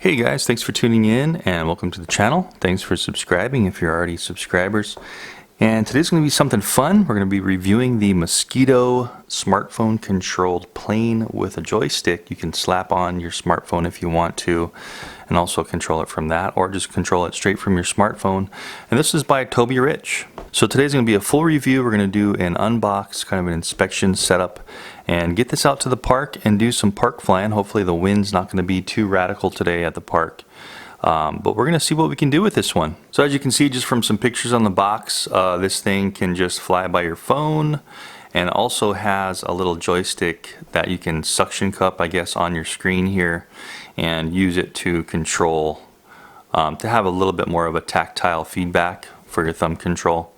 Hey guys, thanks for tuning in and welcome to the channel. Thanks for subscribing if you're already subscribers. And today's going to be something fun. We're going to be reviewing the Moskito smartphone controlled plane with a joystick. You can slap on your smartphone if you want to and also control it from that, or just control it straight from your smartphone. And this is by TOBYRICH. So today's going to be a full review. We're going to do an unbox, kind of an inspection setup, and get this out to the park and do some park flying. Hopefully the wind's not going to be too radical today at the park. But we're going to see what we can do with this one. So as you can see just from some pictures on the box, this thing can just fly by your phone and also has a little joystick that you can suction cup, I guess, on your screen here and use it to control, to have a little bit more of a tactile feedback for your thumb control.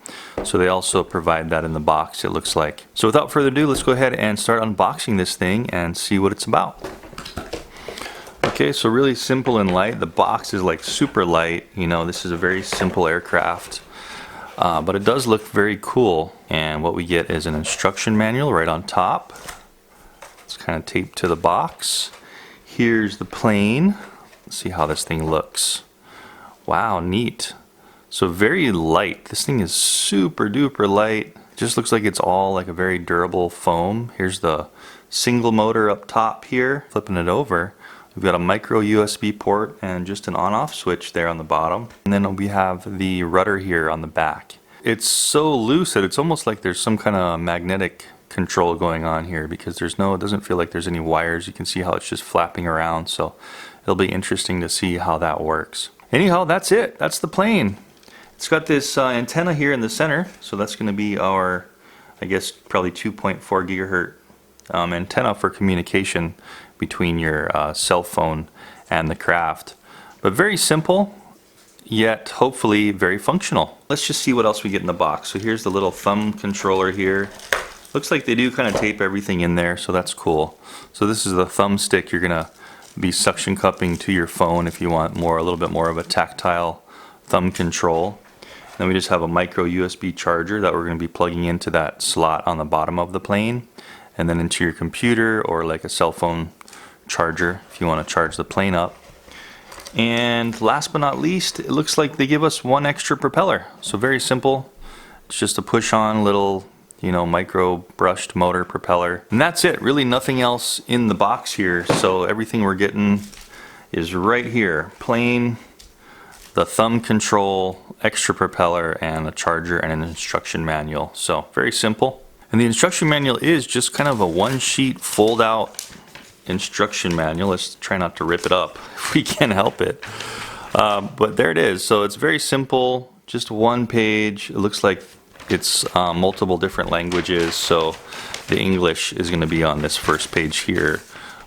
So they also provide that in the box, it looks like. So without further ado, let's go ahead and start unboxing this thing and see what it's about. Okay, so really simple and light. The box is like super light. You know, this is a very simple aircraft, but it does look very cool. And what we get is an instruction manual right on top. It's kind of taped to the box. Here's the plane. Let's see how this thing looks. Wow, neat. So very light. This thing is super duper light. It just looks like it's all like a very durable foam. Here's the single motor up top here. Flipping it over, we've got a micro USB port and just an on-off switch there on the bottom. And then we have the rudder here on the back. It's so loose that it's almost like there's some kind of magnetic control going on here, because it doesn't feel like there's any wires. You can see how it's just flapping around. So it'll be interesting to see how that works. Anyhow, that's it. That's the plane. It's got this antenna here in the center, so that's going to be our, I guess, probably 2.4 gigahertz antenna for communication between your cell phone and the craft. But very simple, yet hopefully very functional. Let's just see what else we get in the box. So here's the little thumb controller here. Looks like they do kind of tape everything in there, so that's cool. So this is the thumbstick you're going to be suction cupping to your phone if you want a little bit more of a tactile thumb control. Then we just have a micro USB charger that we're going to be plugging into that slot on the bottom of the plane, and then into your computer or like a cell phone charger if you want to charge the plane up. And last but not least, it looks like they give us one extra propeller. So very simple. It's just a push on little, micro brushed motor propeller. And that's it. Really nothing else in the box here. So everything we're getting is right here. Plane, the thumb control, extra propeller, and a charger and an instruction manual. So very simple. And the instruction manual is just kind of a one-sheet fold-out instruction manual. Let's try not to rip it up if we can help it. But there it is. So it's very simple, just one page. It looks like it's multiple different languages. So the English is going to be on this first page here,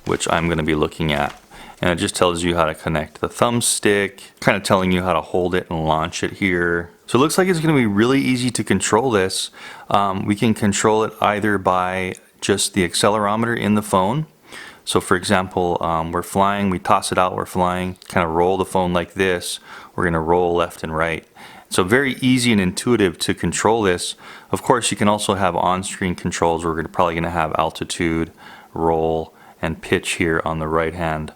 which I'm going to be looking at. And it just tells you how to connect the thumbstick, kind of telling you how to hold it and launch it here. So it looks like it's going to be really easy to control this. We can control it either by just the accelerometer in the phone. So for example, we're flying, we toss it out, we're flying, kind of roll the phone like this. We're going to roll left and right. So very easy and intuitive to control this. Of course, you can also have on-screen controls. We're probably going to have altitude, roll, and pitch here on the right-hand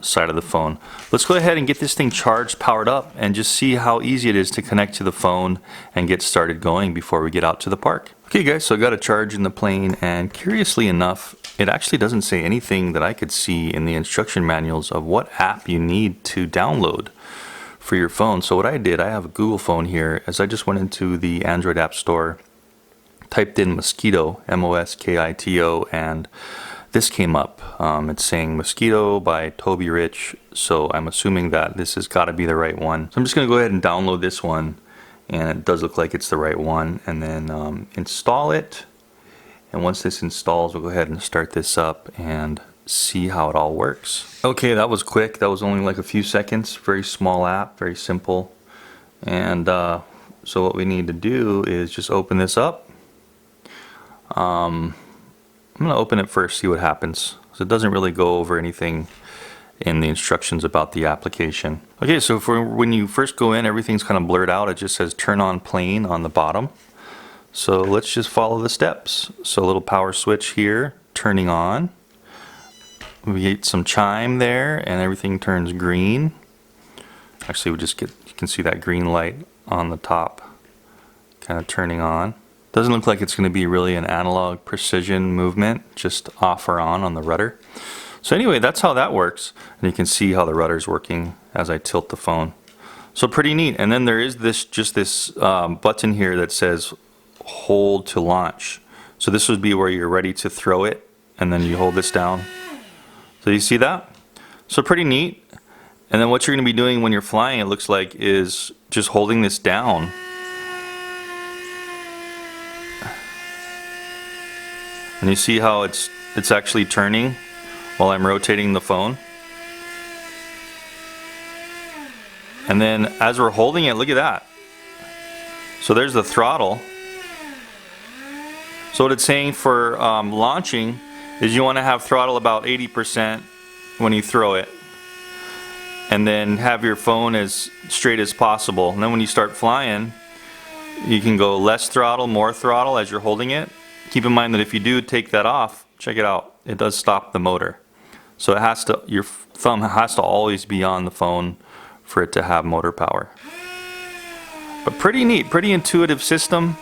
side of the phone. Let's go ahead and get this thing charged, powered up, and just see how easy it is to connect to the phone and get started going before we get out to the park. Okay guys, so I got a charge in the plane, and curiously enough, it actually doesn't say anything that I could see in the instruction manuals of what app you need to download for your phone. So what I did, I have a Google phone here, as I just went into the Android App Store, typed in Moskito, M-O-S-K-I-T-O, and this came up. It's saying Moskito by TOBYRICH, so I'm assuming that this has got to be the right one. So I'm just going to go ahead and download this one, and it does look like it's the right one, and then install it. And once this installs, we'll go ahead and start this up and see how it all works. Okay, that was quick. That was only like a few seconds. Very small app, very simple. And so what we need to do is just open this up. I'm going to open it first, see what happens. So it doesn't really go over anything in the instructions about the application. Okay, so when you first go in, everything's kind of blurred out. It just says turn on plane on the bottom. So let's just follow the steps. So a little power switch here, turning on. We get some chime there, and everything turns green. Actually, you can see that green light on the top kind of turning on. Doesn't look like it's going to be really an analog precision movement, just off or on the rudder. So anyway, that's how that works. And you can see how the rudder's working as I tilt the phone. So pretty neat. And then there is this button here that says hold to launch. So this would be where you're ready to throw it, and then you hold this down. So you see that? So pretty neat. And then what you're going to be doing when you're flying, it looks like, is just holding this down. And you see how it's actually turning while I'm rotating the phone. And then as we're holding it, look at that. So there's the throttle. So what it's saying for launching is you want to have throttle about 80% when you throw it. And then have your phone as straight as possible. And then when you start flying, you can go less throttle, more throttle as you're holding it. Keep in mind that if you do take that off, check it out, it does stop the motor. So your thumb has to always be on the phone for it to have motor power. But pretty neat, pretty intuitive system.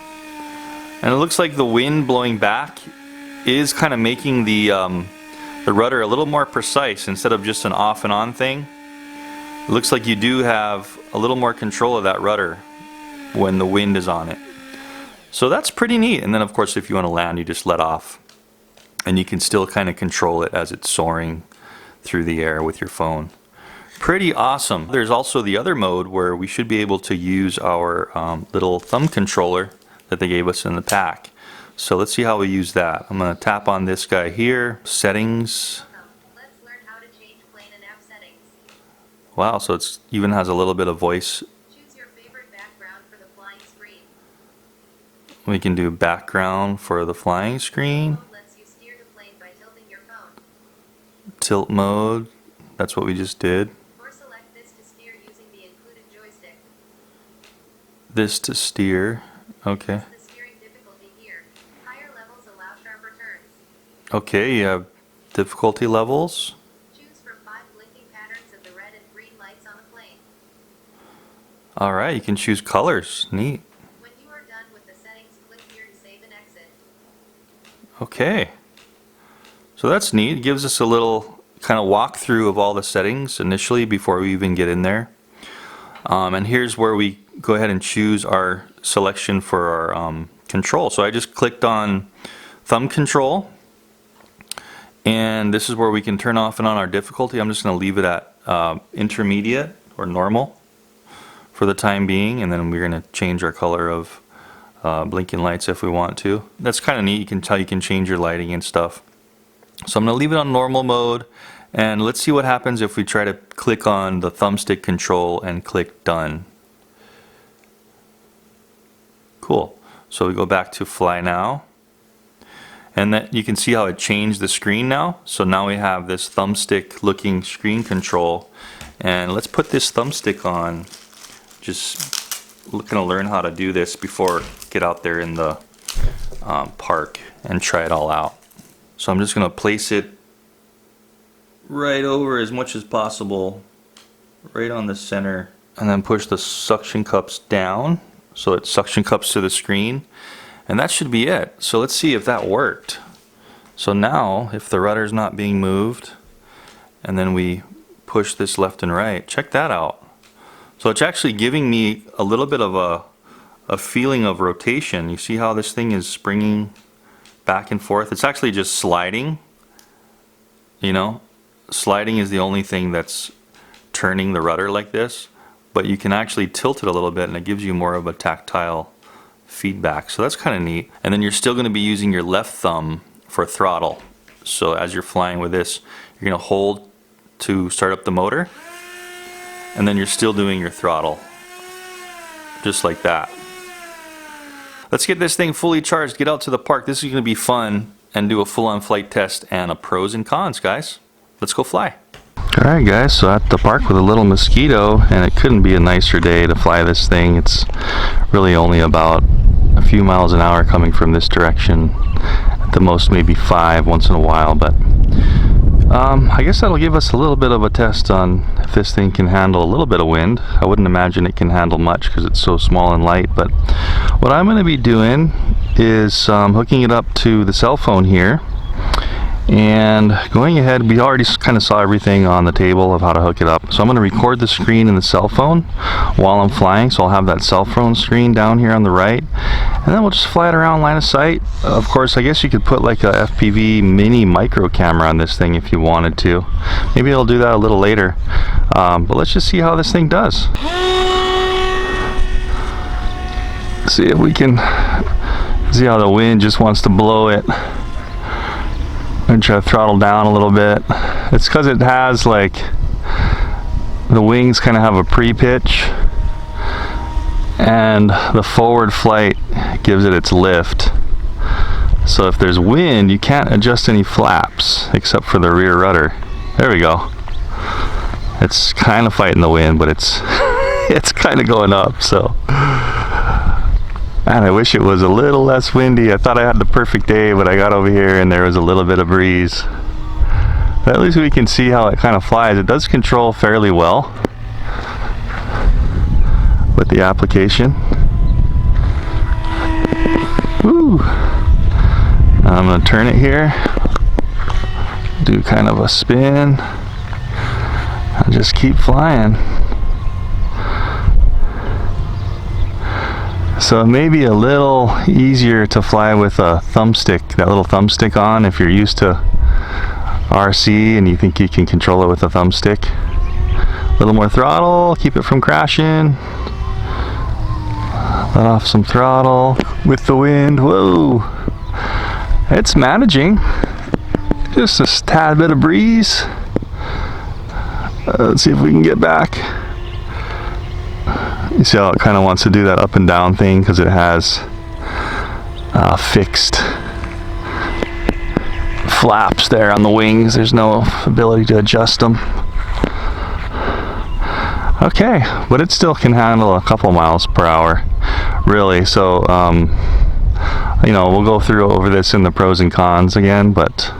And it looks like the wind blowing back is kind of making the rudder a little more precise instead of just an off and on thing. It looks like you do have a little more control of that rudder when the wind is on it. So that's pretty neat. And then of course if you want to land, you just let off. And you can still kind of control it as it's soaring through the air with your phone. Pretty awesome. There's also the other mode where we should be able to use our little thumb controller that they gave us in the pack. So let's see how we use that. I'm going to tap on this guy here, settings. Let's learn how to change plane and app settings. Wow, so it even has a little bit of voice. Choose your favorite background for the flying screen. We can do background for the flying screen. Mode lets you steer the plane by tilting your phone. Tilt mode, that's what we just did. Or select this to steer using the included joystick. This to steer, okay. The steering difficulty here. Higher levels allow sharper turns. Okay, you have difficulty levels. Choose from 5 blinking patterns of the red and green lights on a plane. Alright, you can choose colors, neat. When you are done with the settings, click here to save and exit. Okay, so that's neat. It gives us a little kind of walkthrough of all the settings initially before we even get in there. And here's where we go ahead and choose our selection for our control. So I just clicked on thumb control, and this is where we can turn off and on our difficulty. I'm just going to leave it at intermediate or normal for the time being, and then we're going to change our color of blinking lights if we want to. That's kind of neat. You can tell you can change your lighting and stuff. So I'm going to leave it on normal mode, and let's see what happens if we try to click on the thumbstick control and click done. Cool. So we go back to fly now, and then you can see how it changed the screen now. So now we have this thumbstick looking screen control, and let's put this thumbstick on. Just gonna learn how to do this before get out there in the park and try it all out. So I'm just gonna place it right over as much as possible, right on the center, and then push the suction cups down so it suction cups to the screen, and that should be it. So let's see if that worked. So now if the rudder's not being moved and then we push this left and right, check that out. So it's actually giving me a little bit of a feeling of rotation. You see how this thing is springing back and forth? It's actually just sliding, you know. Sliding is the only thing that's turning the rudder like this, but you can actually tilt it a little bit and it gives you more of a tactile feedback. So that's kind of neat. And then you're still going to be using your left thumb for throttle. So as you're flying with this, you're going to hold to start up the motor, and then you're still doing your throttle, just like that. Let's get this thing fully charged, get out to the park. This is going to be fun, and do a full-on flight test and a pros and cons, guys. Let's go fly. Alright guys, so at the park with a little Moskito, and it couldn't be a nicer day to fly this thing. It's really only about a few miles an hour coming from this direction. At the most maybe 5 once in a while, but I guess that'll give us a little bit of a test on if this thing can handle a little bit of wind. I wouldn't imagine it can handle much because it's so small and light, but what I'm going to be doing is hooking it up to the cell phone here and going ahead. We already kind of saw everything on the table of how to hook it up, so I'm going to record the screen in the cell phone while I'm flying. So I'll have that cell phone screen down here on the right, and then we'll just fly it around line of sight. Of course, I guess you could put like a FPV mini micro camera on this thing if you wanted to. Maybe I'll do that a little later, but let's just see how this thing does. See if we can see how the wind just wants to blow it. And try to throttle down a little bit. It's because it has like the wings kind of have a pre-pitch, and the forward flight gives it its lift. So if there's wind, you can't adjust any flaps except for the rear rudder. There we go. It's kind of fighting the wind, but it's it's kind of going up. So. Man, I wish it was a little less windy. I thought I had the perfect day, but I got over here and there was a little bit of breeze. But at least we can see how it kind of flies. It does control fairly well with the application. Woo! Now I'm going to turn it here, do kind of a spin, and just keep flying. So it may be a little easier to fly with a thumbstick, that little thumbstick on, if you're used to RC and you think you can control it with a thumbstick. A little more throttle, keep it from crashing. Let off some throttle with the wind. Whoa! It's managing. Just a tad bit of breeze. Let's see if we can get back. You see how it kind of wants to do that up and down thing because it has fixed flaps there on the wings. There's no ability to adjust them. Okay, but it still can handle a couple miles per hour, really. So, you know, we'll go through over this in the pros and cons again, but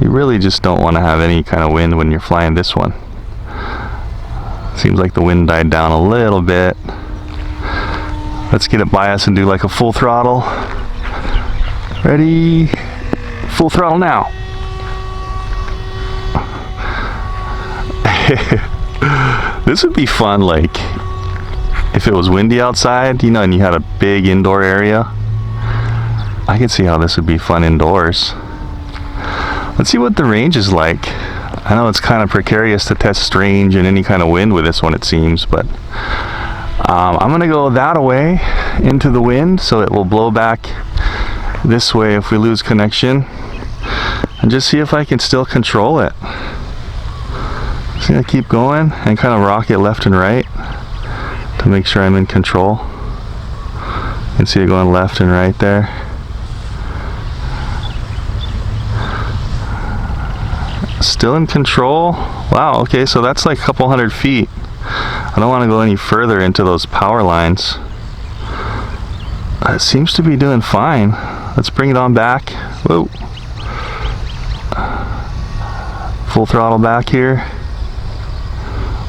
you really just don't want to have any kind of wind when you're flying this one. Seems like the wind died down a little bit. Let's get it by us and do like a full throttle. Ready? Full throttle now. This would be fun, like if it was windy outside, you know, and you had a big indoor area. I can see how this would be fun indoors. Let's see what the range is like. I know it's kind of precarious to test range and any kind of wind with this one, it seems, but I'm going to go that way into the wind so it will blow back this way if we lose connection, and just see if I can still control it. So I keep going and kind of rock it left and right to make sure I'm in control. You can see it going left and right there. Still in control. Wow, okay, so that's like a couple 100 feet. I don't want to go any further into those power lines. It seems to be doing fine. Let's bring it on back. Whoa. Full throttle back here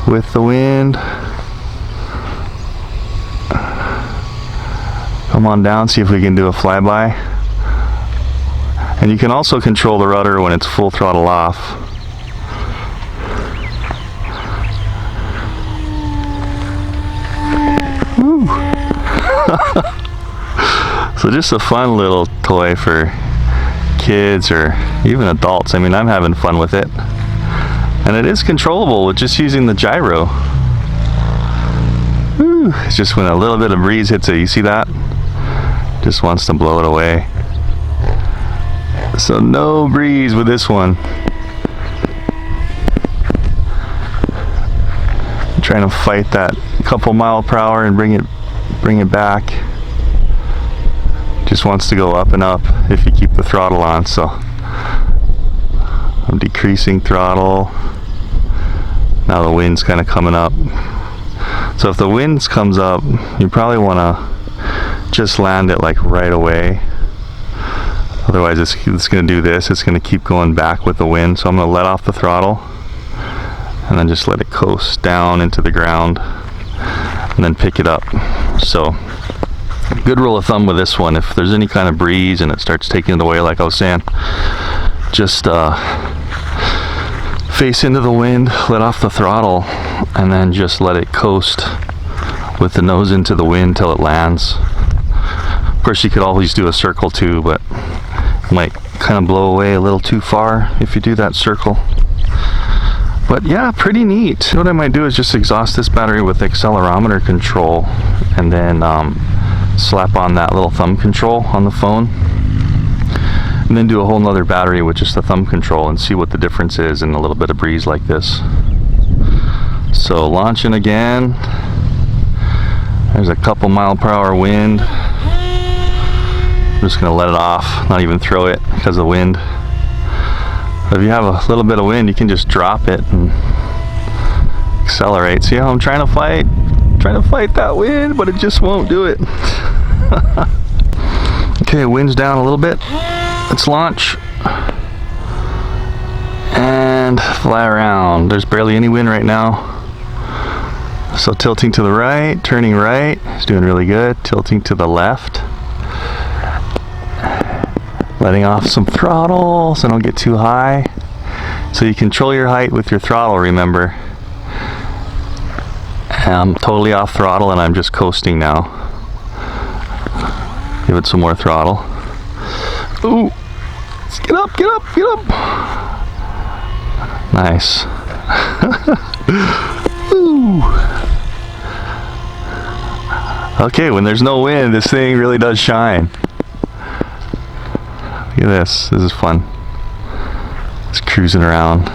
with the wind. Come on down, see if we can do a flyby. And you can also control the rudder when it's full throttle off. Woo. So just a fun little toy for kids or even adults. I mean, I'm having fun with it. And it is controllable with just using the gyro. Woo. It's just when a little bit of breeze hits it, you see that? Just wants to blow it away. So no breeze with this one. I'm trying to fight that couple mile per hour and bring it back. Just wants to go up and up if you keep the throttle on. So I'm decreasing throttle. Now the wind's kind of coming up. So if the wind comes up, you probably want to just land it like right away. Otherwise it's going to do this. It's going to keep going back with the wind. So I'm going to let off the throttle and then just let it coast down into the ground and then pick it up. So good rule of thumb with this one, if there's any kind of breeze and it starts taking it away, like I was saying, just face into the wind, let off the throttle, and then just let it coast with the nose into the wind till it lands. Of course, you could always do a circle too, but it might kind of blow away a little too far if you do that circle. But yeah, pretty neat. What I might do is just exhaust this battery with accelerometer control and then slap on that little thumb control on the phone, and then do a whole nother battery with just the thumb control and see what the difference is in a little bit of breeze like this. So launching again. There's a couple mile/hour wind. I'm just gonna let it off, not even throw it because of the wind. But if you have a little bit of wind, you can just drop it and accelerate. See how I'm trying to fight that wind, but it just won't do it. Okay, wind's down a little bit. Let's launch and fly around. There's barely any wind right now. So tilting to the right, turning right, it's doing really good. Tilting to the left. Letting off some throttle so I don't get too high. So you control your height with your throttle, remember. And I'm totally off throttle and I'm just coasting now. Give it some more throttle. Ooh! Let's get up, get up, get up! Nice. Ooh! Okay, when there's no wind, this thing really does shine. Look at this. This is fun. Just cruising around.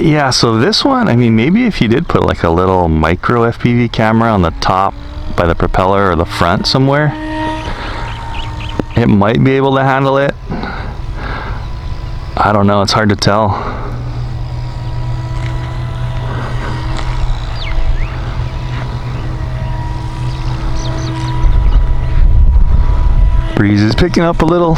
Yeah, so this one, I mean, maybe if you did put like a little micro FPV camera on the top by the propeller or the front somewhere, it might be able to handle it. I don't know. It's hard to tell. Breeze is picking up a little.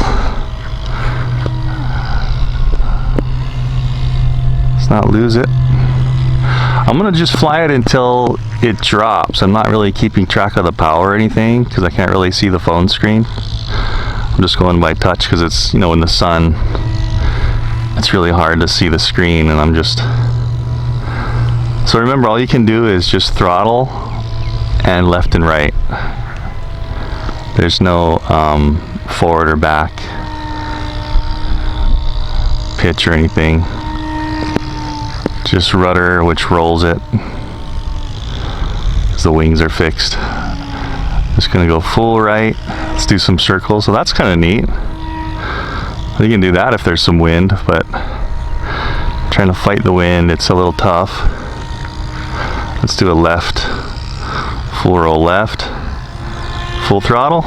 Let's not lose it. I'm gonna just fly it until it drops. I'm not really keeping track of the power or anything because I can't really see the phone screen. I'm just going by touch because it's, you know, in the sun, it's really hard to see the screen, and I'm just... So remember, all you can do is just throttle and left and right. There's no forward or back pitch or anything. Just rudder, which rolls it, because the wings are fixed. Just gonna go full right. Let's do some circles. So that's kind of neat. You can do that if there's some wind, but trying to fight the wind, it's a little tough. Let's do a left, full roll left, full throttle.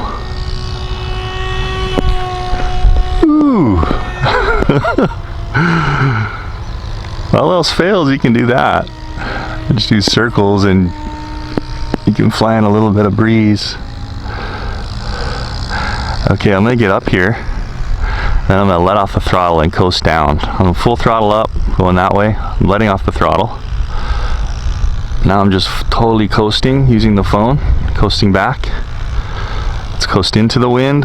Ooh. All else fails, you can do that. Just do circles and you can fly in a little bit of breeze. Okay, I'm gonna get up here. Then I'm gonna let off the throttle and coast down. I'm full throttle up, going that way. I'm letting off the throttle. Now I'm just totally coasting using the phone, coasting back. Let's coast into the wind.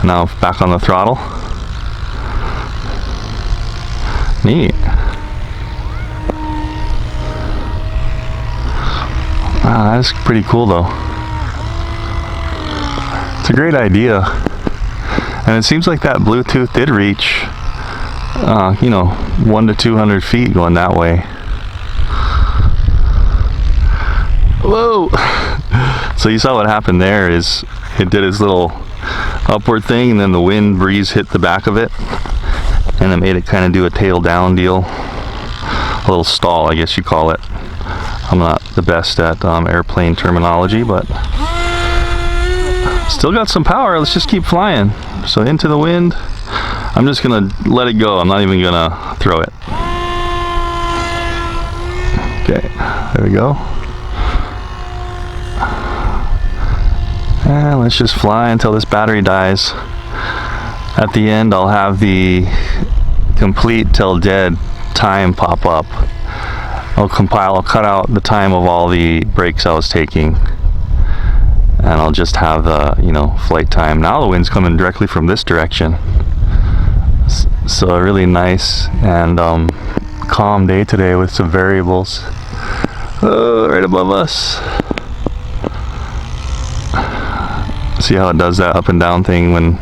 Now back on the throttle. Neat. Ah, that's pretty cool though. It's a great idea. And it seems like that Bluetooth did reach, you know, 1 to 200 feet going that way. Whoa! So you saw what happened there is it did its little upward thing, and then the wind breeze hit the back of it, and it made it kind of do a tail down deal. A little stall, I guess you call it. I'm not the best at airplane terminology, but still got some power. Let's just keep flying. So into the wind. I'm just gonna let it go. I'm not even gonna throw it. Okay, there we go. And let's just fly until this battery dies. At the end, I'll have the complete till dead time pop up. I'll cut out the time of all the breaks I was taking, and I'll just have the, you know, flight time. Now the wind's coming directly from this direction, so a really nice and calm day today with some variables right above us. See how it does that up and down thing when,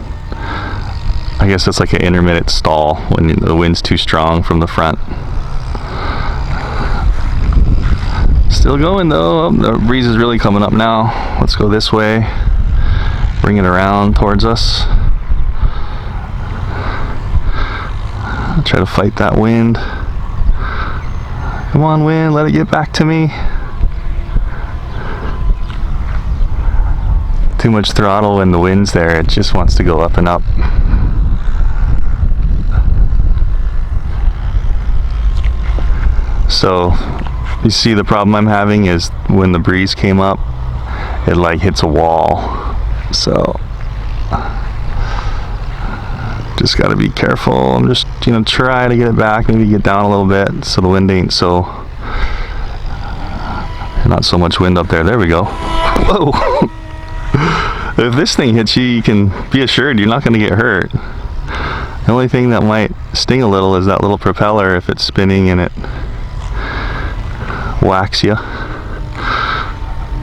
I guess it's like an intermittent stall when the wind's too strong from the front. Still going though. The breeze is really coming up now. Let's go this way. Bring it around towards us. I'll try to fight that wind. Come on, wind, let it get back to me. Too much throttle when the wind's there. It just wants to go up and up. So you see, the problem I'm having is when the breeze came up, it like hits a wall. So just got to be careful. I'm just, you know, try to get it back, maybe get down a little bit so the wind ain't so, not so much wind up there. There we go. Whoa. If this thing hits you, you can be assured you're not going to get hurt. The only thing that might sting a little is that little propeller if it's spinning and it whacks you,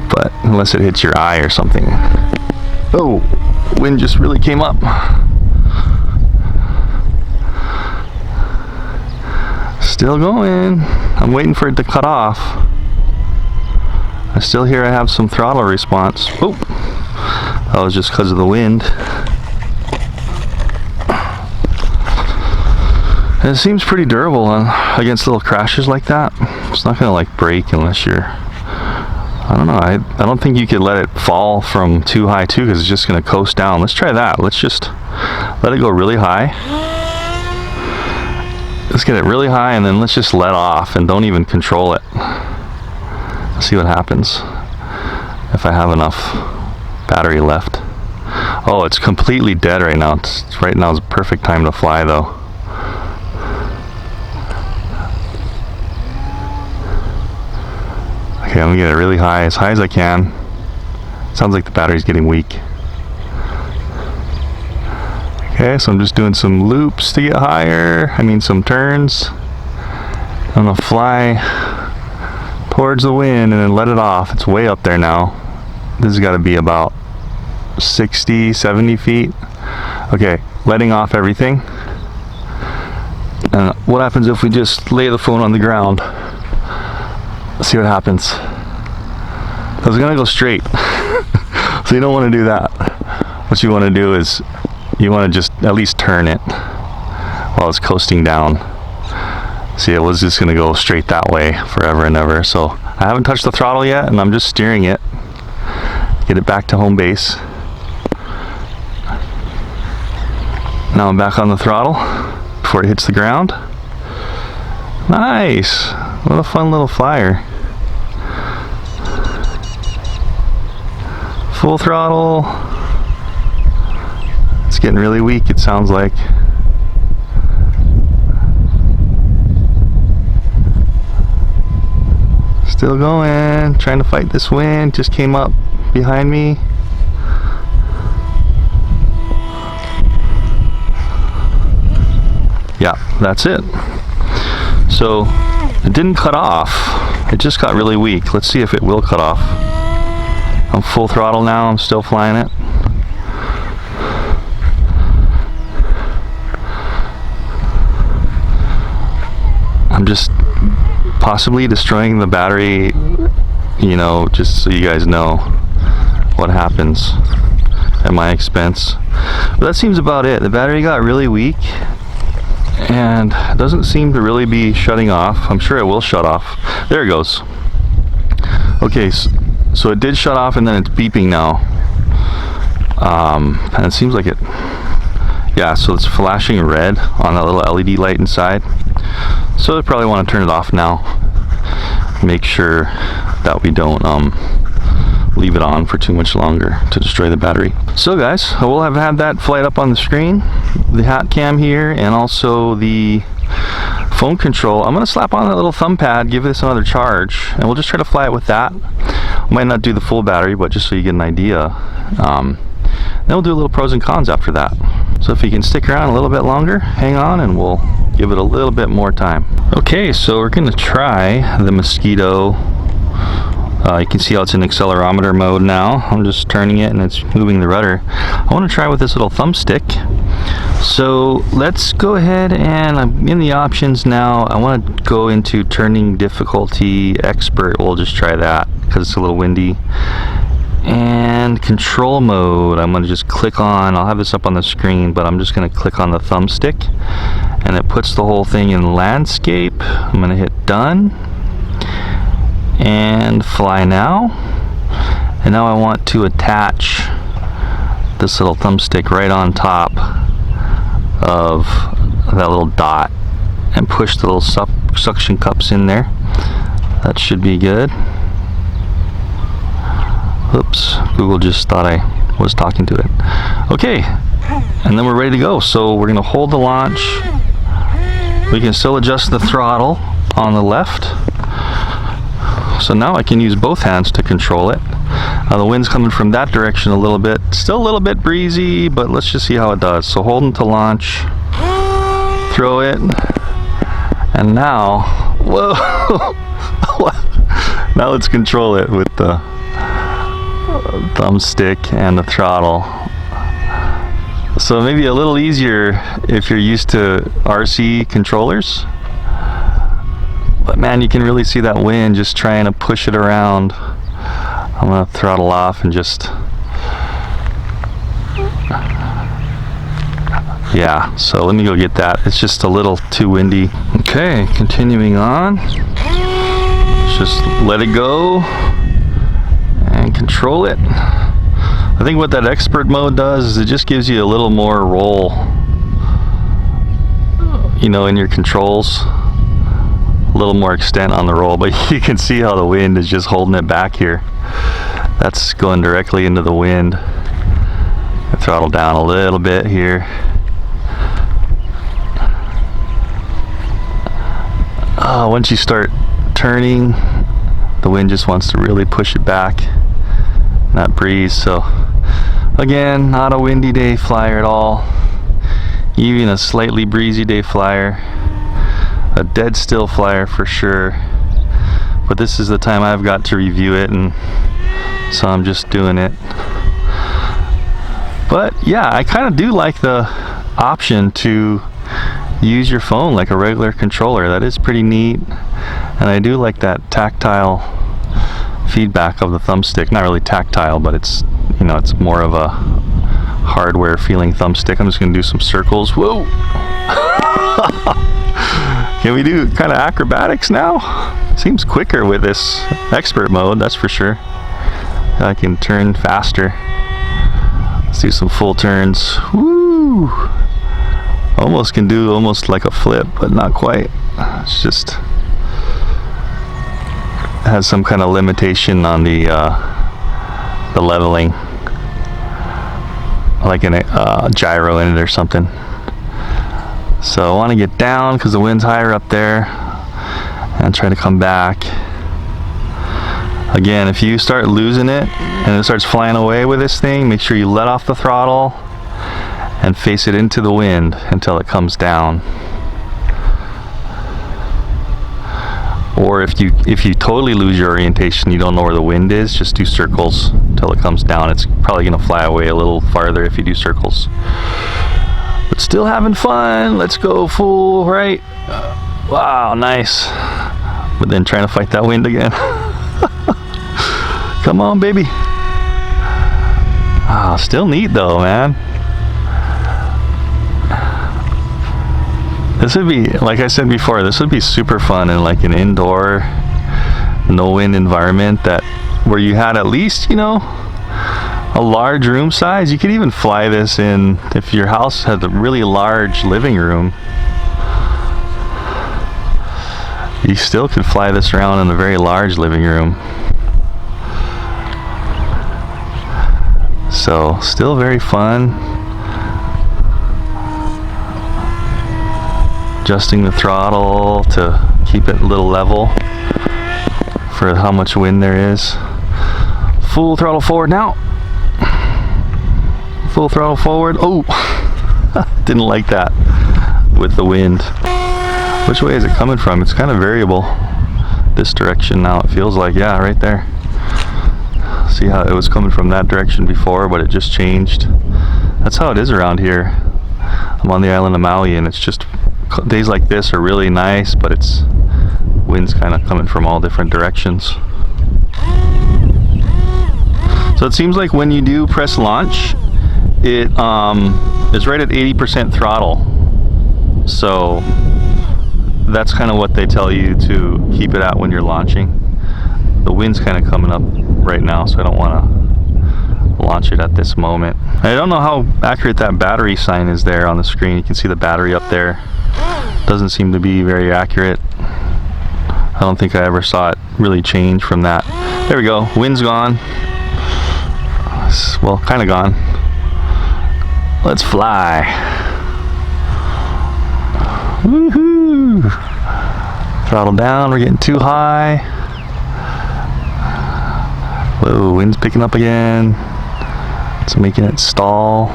but unless it hits your eye or something. Oh, wind just really came up. Still going. I'm waiting for it to cut off. I still hear I have some throttle response. Oh, that was just because of the wind. It seems pretty durable against little crashes like that. It's not gonna like break unless you're, I don't know, I don't think you could let it fall from too high too, because it's just gonna coast down. Let's try that. Let's just let it go really high. Let's get it really high and then let's just let off and don't even control it. Let's see what happens if I have enough battery left. Oh, it's completely dead right now. Right now is the perfect time to fly though. Okay, I'm gonna get it really high as I can. Sounds like the battery's getting weak. Okay, so I'm just doing some loops to get higher. I mean some turns. I'm gonna fly towards the wind and then let it off. It's way up there now. This has got to be about 60, 70 feet. Okay, letting off everything. And what happens if we just lay the phone on the ground? Let's see what happens. I was gonna go straight. So you don't want to do that. What you want to do is you want to just at least turn it while it's coasting down. See, it was just gonna go straight that way forever and ever. So I haven't touched the throttle yet and I'm just steering it. Get it back to home base. Now I'm back on the throttle before it hits the ground. Nice. What a fun little flyer. Full throttle. It's getting really weak, it sounds like. Still going, trying to fight this wind. Just came up behind me. Yeah, that's it. So it didn't cut off. It just got really weak. Let's see if it will cut off. I'm full throttle now. I'm still flying it. I'm just possibly destroying the battery, you know, just so you guys know what happens at my expense. But that seems about it. The battery got really weak and doesn't seem to really be shutting off. I'm sure it will shut off. There it goes. Okay, so it did shut off and then it's beeping now. And it seems like it, yeah, so it's flashing red on that little LED light inside. So I probably want to turn it off now. Make sure that we don't leave it on for too much longer to destroy the battery. So guys, we'll have had that flight up on the screen, the hat cam here, and also the phone control. I'm going to slap on that little thumb pad, give this another charge, and we'll just try to fly it with that. Might not do the full battery, but just so you get an idea. Then we'll do a little pros and cons after that. So if you can stick around a little bit longer, hang on, and we'll give it a little bit more time. Okay, so we're going to try the Moskito. You can see how it's in accelerometer mode now. I'm just turning it and it's moving the rudder. I want to try with this little thumbstick. So let's go ahead, and I'm in the options now. I want to go into turning difficulty expert. We'll just try that because it's a little windy. And control mode, I'm going to just click on, I'll have this up on the screen, but I'm just going to click on the thumbstick and it puts the whole thing in landscape. I'm going to hit done and fly now. And now I want to attach this little thumbstick right on top of that little dot and push the little suction cups in there. That should be good. Oops, Google just thought I was talking to it. Okay, and then we're ready to go. So we're going to hold the launch. We can still adjust the throttle on the left. So now I can use both hands to control it. The wind's coming from that direction a little bit. Still a little bit breezy, but let's just see how it does. So holding to launch, throw it, and now, whoa! Now let's control it with the thumbstick and the throttle. So maybe a little easier if you're used to RC controllers. But man, you can really see that wind just trying to push it around. I'm gonna throttle off and just, yeah, so let me go get that. It's just a little too windy. Okay, continuing on. Let's just let it go and control it. I think what that expert mode does is it just gives you a little more roll, you know, in your controls. A little more extent on the roll, but you can see how the wind is just holding it back here. That's going directly into the wind. I throttle down a little bit here. Once you start turning, the wind just wants to really push it back. That breeze. So again, not a windy day flyer at all. Even a slightly breezy day flyer. A dead still flyer for sure, but this is the time I've got to review it, and so I'm just doing it. But yeah, I kind of do like the option to use your phone like a regular controller. That is pretty neat, and I do like that tactile feedback of the thumbstick. Not really tactile, but it's, you know, it's more of a hardware feeling thumbstick. I'm just gonna do some circles. Whoa! Can we do kind of acrobatics now? Seems quicker with this expert mode, that's for sure. I can turn faster. Let's do some full turns. Woo! Almost can do almost like a flip, but not quite. It's just has some kind of limitation on the leveling, like a gyro in it or something. So I want to get down because the wind's higher up there and try to come back. Again, if you start losing it and it starts flying away with this thing, make sure you let off the throttle and face it into the wind until it comes down. Or if you totally lose your orientation, you don't know where the wind is, just do circles until it comes down. It's probably going to fly away a little farther if you do circles. But still having fun. Let's go full right. Wow, nice. But then trying to fight that wind again. Come on, baby. Still neat though, man. This would be, like I said before, this would be super fun in like an indoor, no wind environment where you had at least, you know, a large room size. You could even fly this in, if your house has a really large living room, you still could fly this around in a very large living room. So still very fun. Adjusting the throttle to keep it a little level for how much wind there is. Full throttle forward now. Full throttle forward. Oh, didn't like that with the wind. Which way is it coming from? It's kind of variable. This direction now, it feels like, yeah, right there. See how it was coming from that direction before, but it just changed. That's how it is around here. I'm on the island of Maui, and it's just days like this are really nice, but it's winds kind of coming from all different directions. So it seems like when you do press launch, it is right at 80% throttle. So that's kind of what they tell you to keep it at when you're launching. The wind's kind of coming up right now, so I don't want to launch it at this moment. I don't know how accurate that battery sign is there on the screen. You can see the battery up there. Doesn't seem to be very accurate. I don't think I ever saw it really change from that. There we go. Wind's gone. Well, kind of gone. Let's fly. Woohoo! Throttle down, we're getting too high. Whoa, wind's picking up again. It's making it stall.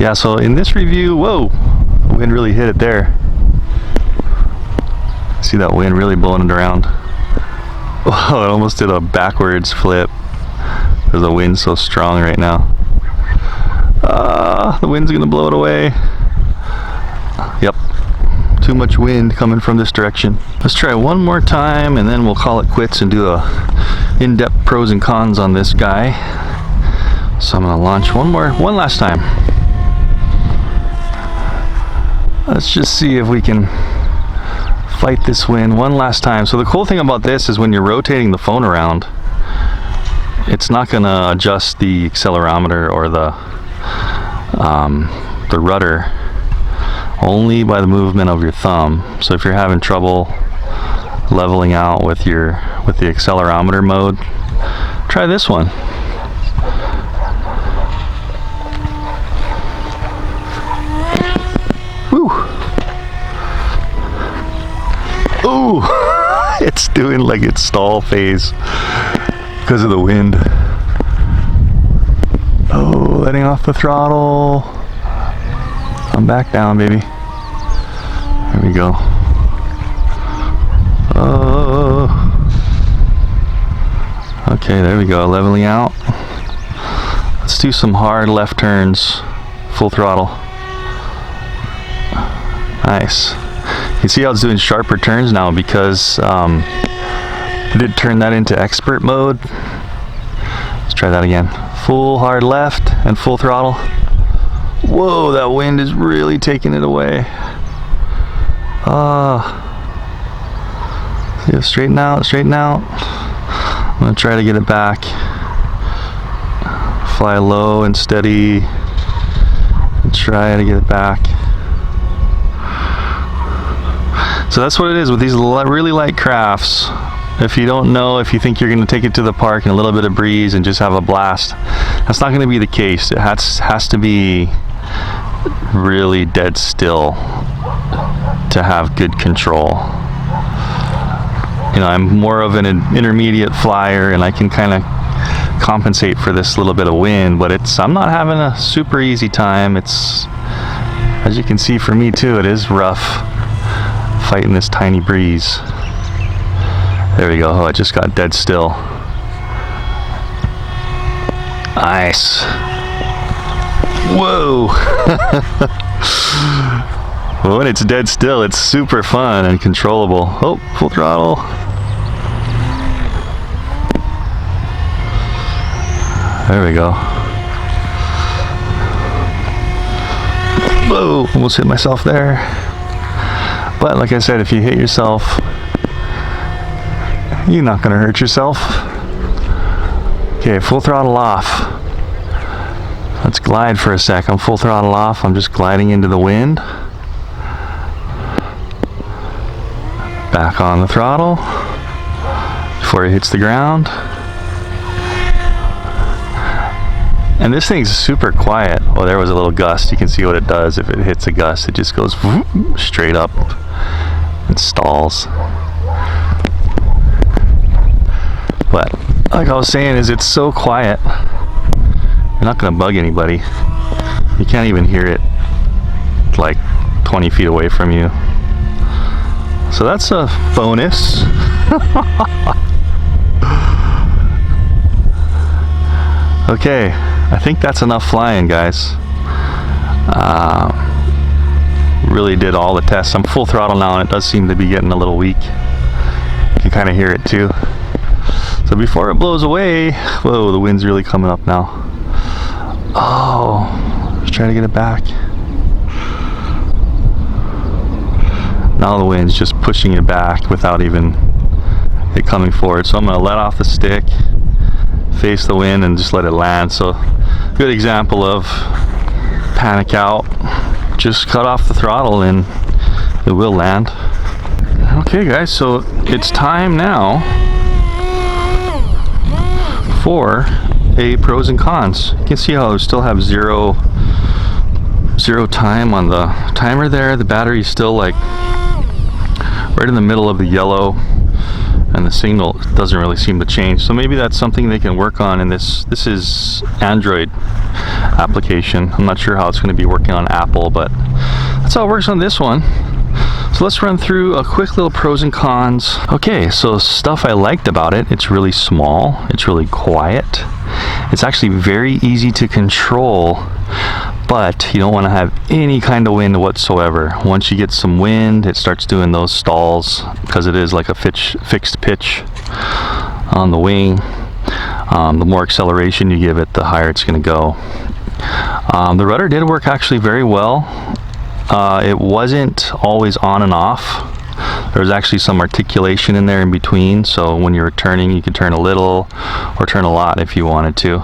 Yeah, so in this review, whoa, the wind really hit it there. See that wind really blowing it around. Whoa, it almost did a backwards flip. Because the wind's so strong right now. The wind's gonna blow it away. Yep, too much wind coming from this direction. Let's try one more time and then we'll call it quits and do a in-depth pros and cons on this guy. So I'm gonna launch one last time. Let's just see if we can fight this wind one last time. So the cool thing about this is when you're rotating the phone around, it's not going to adjust the accelerometer or the rudder, only by the movement of your thumb. So if you're having trouble leveling out with the accelerometer mode, try this one. Woo! Ooh! It's doing like its stall phase because of the wind. Oh, letting off the throttle. I'm back down, baby. There we go. Oh. Okay, there we go. Leveling out. Let's do some hard left turns. Full throttle. Nice. You see how it's doing sharper turns now because I did turn that into expert mode. Let's try that again. Full hard left and full throttle. Whoa, that wind is really taking it away. See, straighten out, straighten out. I'm gonna try to get it back. Fly low and steady. And try to get it back. So that's what it is with these really light crafts. If you don't know, if you think you're going to take it to the park in a little bit of breeze and just have a blast, that's not going to be the case. It has to be really dead still to have good control. You know, I'm more of an intermediate flyer and I can kind of compensate for this little bit of wind, but I'm not having a super easy time. It's, as you can see for me too, it is rough fighting this tiny breeze. There we go. Oh, I just got dead still. Nice. Whoa. Well, when it's dead still, it's super fun and controllable. Oh, full throttle. There we go. Whoa, almost hit myself there. But like I said, if you hit yourself, you're not going to hurt yourself. Okay, full throttle off. Let's glide for a sec. I'm full throttle off. I'm just gliding into the wind. Back on the throttle. before it hits the ground. And this thing's super quiet. Oh, there was a little gust. You can see what it does if it hits a gust. It just goes whoop, straight up and stalls. But like I was saying, is it's so quiet. You're not gonna bug anybody. You can't even hear it like 20 feet away from you. So that's a bonus. Okay, I think that's enough flying, guys. Really did all the tests. I'm full throttle now and it does seem to be getting a little weak. You can kind of hear it too. So before it blows away, whoa, the wind's really coming up now. Oh, let's try to get it back. Now the wind's just pushing it back without even it coming forward. So I'm going to let off the stick, face the wind, and just let it land. So good example of panic out. Just cut off the throttle and it will land. Okay guys, so it's time now for a pros and cons. You can see how I still have zero time on the timer there. The battery's still like right in the middle of the yellow and the signal doesn't really seem to change. So maybe that's something they can work on in this is Android application. I'm not sure how it's going to be working on Apple, but that's how it works on this one. So let's run through a quick little pros and cons. Okay, so stuff I liked about it: it's really small, it's really quiet, it's actually very easy to control, but you don't want to have any kind of wind whatsoever. Once you get some wind, it starts doing those stalls because it is like a fixed pitch on the wing. The more acceleration you give it, the higher it's going to go. The rudder did work actually very well. It wasn't always on and off. There was actually some articulation in there in between, so when you're turning, you could turn a little or turn a lot if you wanted to.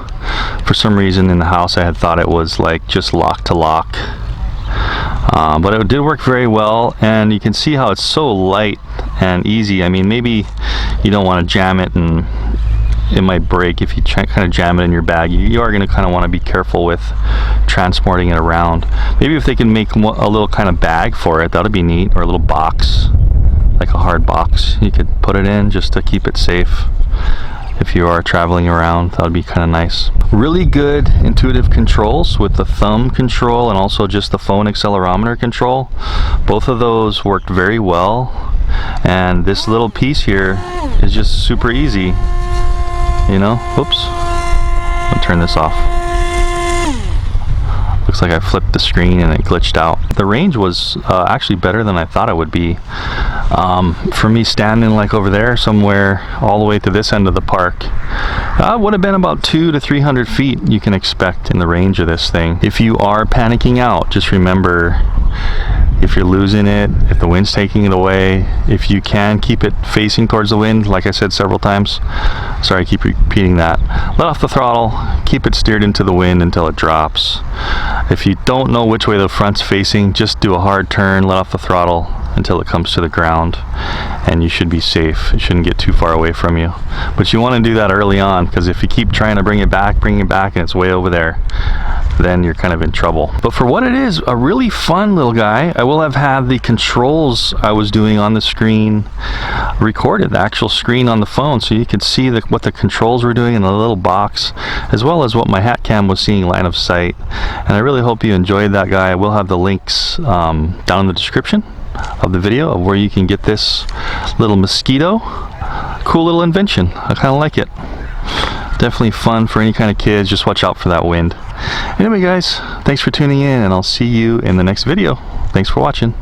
For some reason in the house I had thought it was like just lock to lock, but it did work very well, and you can see how it's so light and easy. I mean, maybe you don't want to jam it and it might break if you kind of jam it in your bag. You are going to kind of want to be careful with transporting it around. Maybe if they can make a little kind of bag for it, that would be neat, or a little box, like a hard box you could put it in just to keep it safe if you are traveling around. That would be kind of nice. Really good intuitive controls with the thumb control and also just the phone accelerometer control. Both of those worked very well, and this little piece here is just super easy. You know, whoops, I'll turn this off. Looks like I flipped the screen and it glitched out. The range was actually better than I thought it would be. For me standing like over there somewhere all the way to this end of the park, would have been about 200 to 300 feet you can expect in the range of this thing. If you are panicking out, just remember, if you're losing it, if the wind's taking it away, if you can keep it facing towards the wind, like I said several times, sorry I keep repeating that, let off the throttle, keep it steered into the wind until it drops. If you don't know which way the front's facing, just do a hard turn, let off the throttle until it comes to the ground, and you should be safe. It shouldn't get too far away from you. But you want to do that early on, because if you keep trying to bring it back and it's way over there, then you're kind of in trouble. But for what it is, a really fun little guy. I will have had the controls I was doing on the screen recorded, the actual screen on the phone, so you could see what the controls were doing in the little box, as well as what my hat cam was seeing line of sight. And I really hope you enjoyed that guy. I will have the links down in the description of the video of where you can get this little Moskito. Cool little invention. I kind of like it. Definitely fun for any kind of kids. Just watch out for that wind. Anyway guys, thanks for tuning in, and I'll see you in the next video. Thanks for watching.